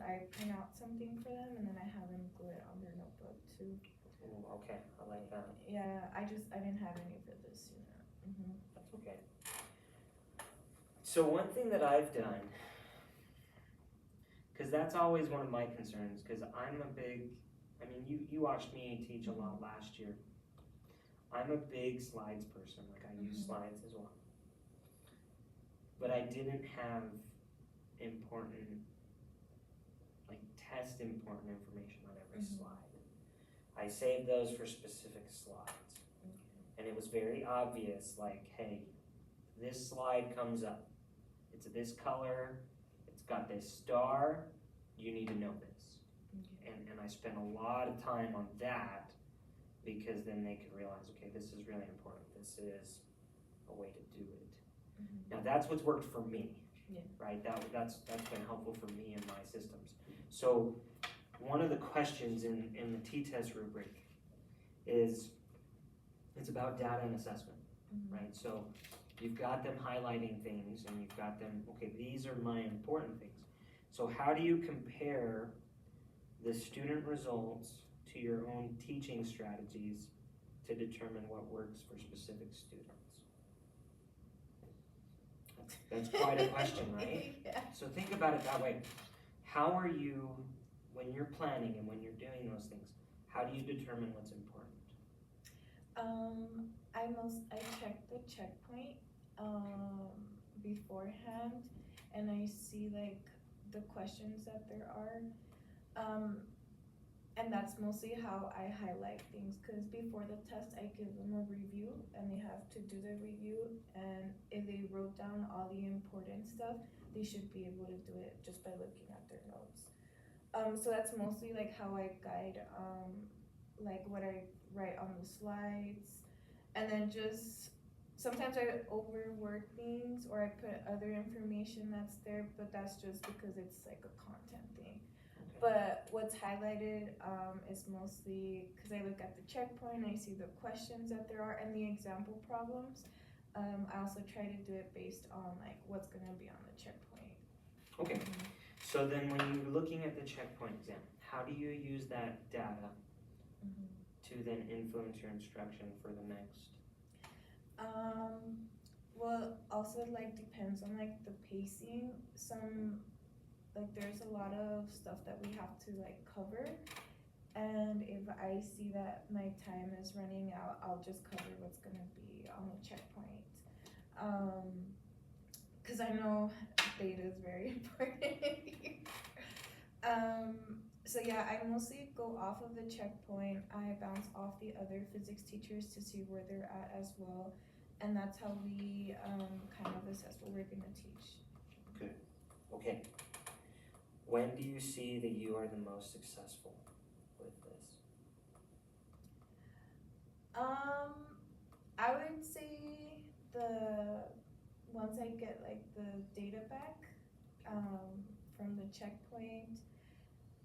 I print out something for them and then I have them glue it on their notebook too. Ooh, okay, I like that. Yeah, I didn't have any for this unit. That's okay. So one thing that I've done, because that's always one of my concerns, because I'm a big, I mean, you watched me teach a lot last year. I'm a big slides person, like I use slides as well. But I didn't have important, like test important information on every slide. I saved those for specific slides. And it was very obvious, like, hey, this slide comes up. It's this color, it's got this star, you need to know this. And I spent a lot of time on that because then they could realize, okay, this is really important. This is a way to do it. Now that's what's worked for me, right? That's been helpful for me and my systems. So one of the questions in the T-test rubric is, it's about data and assessment, right? So you've got them highlighting things and you've got them, okay, these are my important things. So how do you compare the student results to your own teaching strategies to determine what works for specific students? That's quite a question, right? Yeah. So think about it that way. How are you, when you're planning and when you're doing those things, how do you determine what's important? I check the checkpoint beforehand, and I see like the questions that there are, and that's mostly how I highlight things. Cause before the test, I give them a review, and they have to do the review. And if they wrote down all the important stuff, they should be able to do it just by looking at their notes. So that's mostly like how I guide, like what I write on the slides, and then just sometimes I overwork things or I put other information that's there, but that's just because it's like a content thing. But what's highlighted is mostly because I look at the checkpoint, I see the questions that there are and the example problems. I also try to do it based on like what's gonna be on the checkpoint. Okay, so then when you're looking at the checkpoint exam, how do you use that data to then influence your instruction for the next? Well, also like depends on like the pacing. Like there's a lot of stuff that we have to like cover, and if I see that my time is running out, I'll just cover what's gonna be on the checkpoint. Cause I know data is very important. So yeah, I mostly go off of the checkpoint. I bounce off the other physics teachers to see where they're at as well. And that's how we kind of assess what we're gonna teach. Good. Okay. When do you see that you are the most successful with this? I would say once I get like the data back from the checkpoint.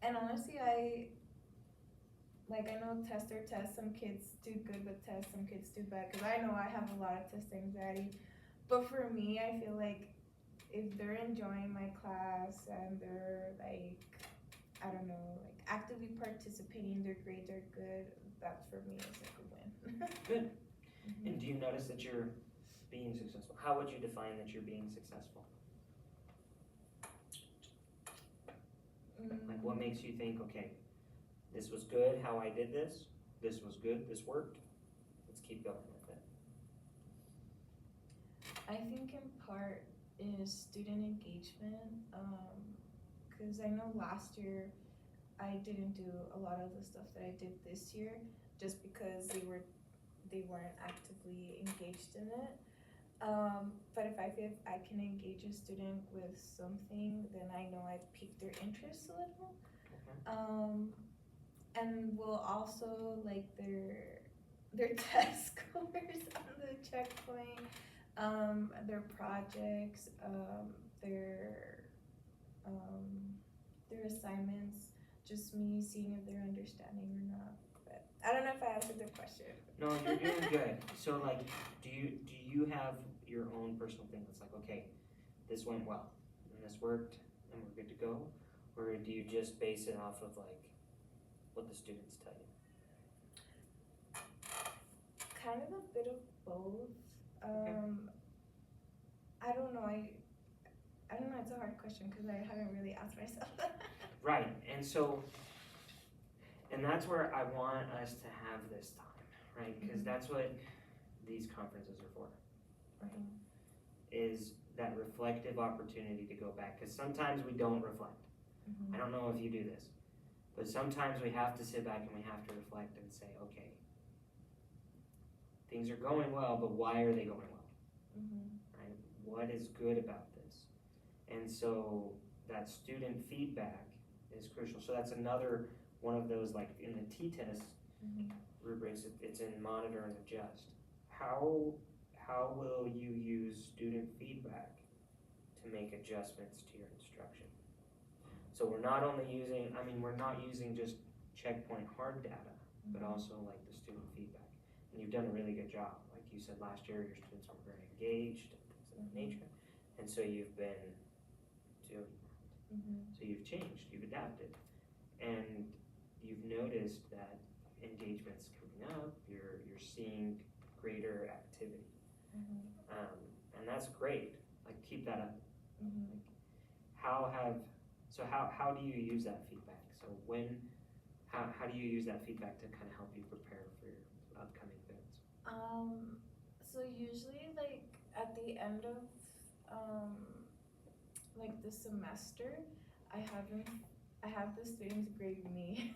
And honestly, I know test or test, some kids do good with tests, some kids do bad, because I know I have a lot of test anxiety. But for me, I feel like if they're enjoying my class and they're like, I don't know, like actively participating, their grades are good, that for me is like a win. Good. And do you notice that you're being successful? How would you define that you're being successful? Like what makes you think, okay, this was good how I did this was good, this worked, let's keep going with it? I think in part is student engagement, because I know last year I didn't do a lot of the stuff that I did this year just because they weren't actively engaged in it. But if I feel I can engage a student with something, then I know I've piqued their interest a little. And will also like their test scores on the checkpoint, their projects, their assignments, just me seeing if they're understanding or not. But I don't know if I answered the question. No, you're doing good. So like, do you have your own personal thing that's like, okay, this went well, and this worked, and we're good to go? Or do you just base it off of like what the students tell you? Kind of a bit of both. I don't know. I don't know. It's a hard question because I haven't really asked myself that. Right, and so, and that's where I want us to have this time, right? Because that's what these conferences are for, right? Is that reflective opportunity to go back. Because sometimes we don't reflect. I don't know if you do this, but sometimes we have to sit back and we have to reflect and say, okay, things are going well, but why are they going well? Right? What is good about this? And so that student feedback is crucial. So that's another one of those, like in the T-test rubrics, it's in monitor and adjust. How will you use student feedback to make adjustments to your instruction? So we're not only using, we're not using just checkpoint hard data, but also like the student feedback. And you've done a really good job. Like you said last year, your students were very engaged and things of that nature. And so you've been doing that. So you've changed, you've adapted. And you've noticed that engagement's coming up, you're seeing greater activity. And that's great. Like keep that up. Like, how do you use that feedback? So how do you use that feedback to kind of help you prepare for your upcoming events? So usually like at the end of like the semester, I have the students grade me.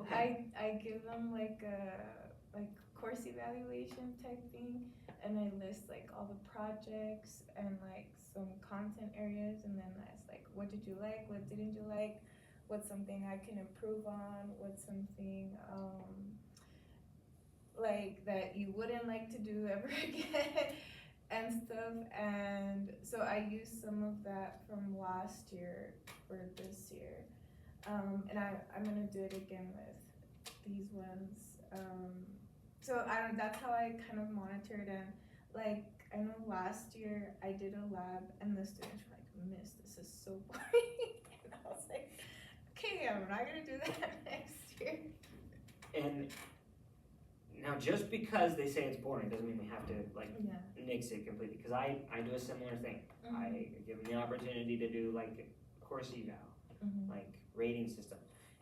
Okay. I give them like a course evaluation type thing, and I list like all the projects and like some content areas, and then that's like, what did you like, what didn't you like, what's something I can improve on, what's something like that you wouldn't like to do ever again and stuff. And so I used some of that from last year for this year, and I'm gonna do it again with these ones. So that's how I kind of monitored. And like I know last year I did a lab and the students were like, "Miss, this is so boring." And I was like, okay, I'm not gonna do that next year. And now just because they say it's boring doesn't mean we have to like nix it completely. Because I do a similar thing. I give them the opportunity to do like course eval, like rating system.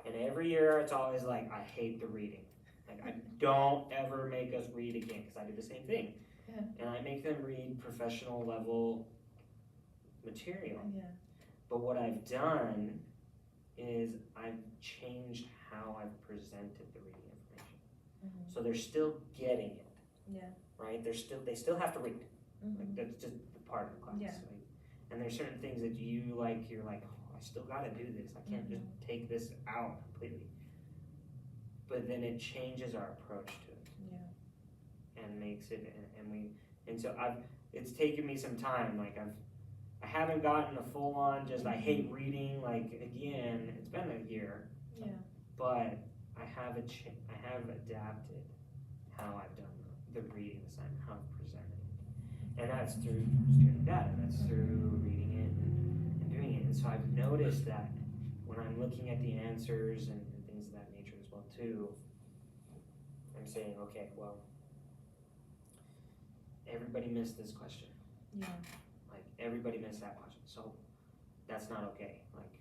And every year it's always like, I hate the reading. Like I don't ever make us read again, because I do the same thing. And I make them read professional level material. But what I've done is I've changed how I've presented the reading information. So they're still getting it. Right? They still have to read. Like that's just part of the class. Right? And there's certain things that you're like, oh, I still gotta do this. I can't just take this out completely. But then it changes our approach to it. And makes it, and so it's taken me some time. Like I haven't gotten a full on just I hate reading like again. It's been a year. But I have adapted how I've done the reading assignment, how I've presented it. And that's through student data. That's through reading it and doing it. And so I've noticed that when I'm looking at the answers and things of that nature as well too, I'm saying, okay, well, everybody missed this question. Like everybody missed that question. So that's not okay. Like,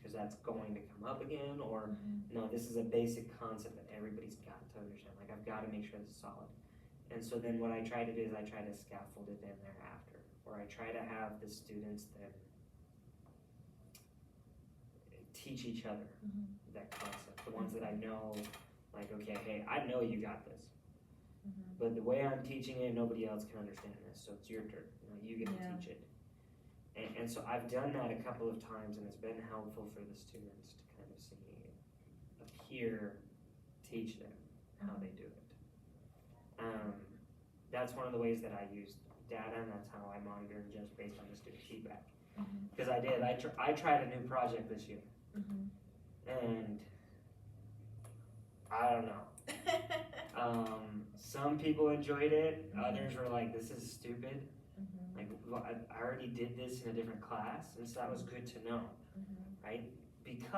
because that's going to come up again, or no, this is a basic concept that everybody's got to understand. Like I've got to make sure this is solid. And so then what I try to do is I try to scaffold it in there after, or I try to have the students then teach each other that concept. The ones that I know, like, okay, hey, I know you got this, but the way I'm teaching it, nobody else can understand this, so it's your turn. You get to teach it. And so I've done that a couple of times, and it's been helpful for the students to kind of see a peer teach them how they do it. That's one of the ways that I use data, and that's how I monitor and judge based on the student feedback. Because I tried a new project this year, and I don't know. Some people enjoyed it, others were like, this is stupid. Like, I already did this in a different class, and so that was good to know, right? because